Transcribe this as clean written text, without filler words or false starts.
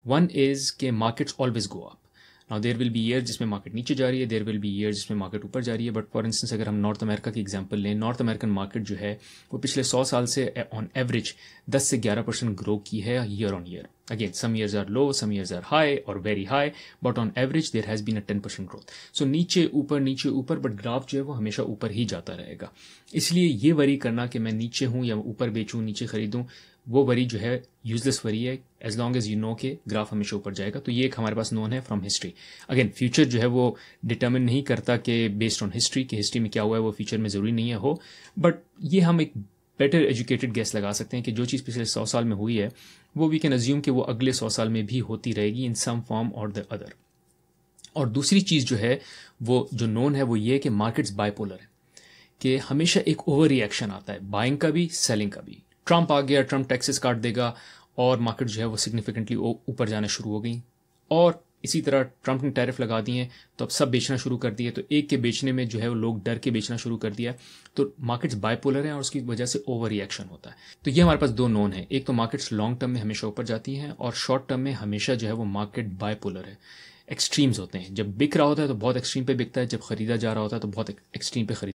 One is के markets always go up. Now there will be year जिसमें market नीचे जा रही है, देयर विल बी ईयर जिसमें मार्केट ऊपर जा रही है। बट फॉर इंस्टेंस अगर हम नॉर्थ अमेरिका की एग्जांपल लें, नॉर्थ अमेरिकन मार्केट जो है वो पिछले 100 साल से ऑन एवरेज 10 से 11% ग्रो की है year on year. Again some years are low, some years are high और very high, but on average there has been a 10% growth. So नीचे ऊपर, बट ग्राफ जो है वो हमेशा ऊपर ही जाता रहेगा। इसलिए ये वरी करना कि मैं नीचे हूँ या ऊपर बेचूँ, नीचे खरीदूँ, वो वरी जो है यूजलेस वरी है, as long as you know के ग्राफ हमेशा ऊपर जाएगा। तो ये एक हमारे पास नोन है फ्रॉम हिस्ट्री। अगेन फ्यूचर जो है वो डिटर्मिन नहीं करता कि बेस्ड ऑन हिस्ट्री कि हिस्ट्री में क्या हुआ है वो फ्यूचर में ज़रूरी नहीं है हो, बट ये हम एक बेटर एजुकेटेड गेस लगा सकते हैं कि जो चीज़ पिछले 100 साल में हुई है वो वी कैन अज्यूम कि वो अगले 100 साल में भी होती रहेगी इन सम फॉर्म और द अदर। और दूसरी चीज़ जो है वो जो नोन है वो ये है कि मार्केट्स बाइपोलर है, कि हमेशा एक ओवर रिएक्शन आता है, बाइंग का भी सेलिंग का भी। ट्रंप आ गया, ट्रंप टैक्सेस काट देगा और मार्केट जो है वो सिग्निफिकेंटली ऊपर जाना शुरू हो गई। और इसी तरह ट्रंप ने टैरिफ लगा दिए तो अब सब बेचना शुरू कर दिए, तो एक के बेचने में जो है वो लोग डर के बेचना शुरू कर दिया। तो मार्केट्स बाइपोलर हैं और उसकी वजह से ओवर रिएक्शन होता है। तो ये हमारे पास दो नोन है, एक तो मार्केट्स लॉन्ग टर्म में हमेशा ऊपर जाती हैं और शॉर्ट टर्म में हमेशा जो है वो मार्केट बाइपोलर है। एक्सट्रीम्स होते हैं, जब बिक रहा होता है तो बहुत एक्सट्रीम पे बिकता है, जब खरीदा जा रहा होता है तो बहुत एक्सट्रीम पे खरीदा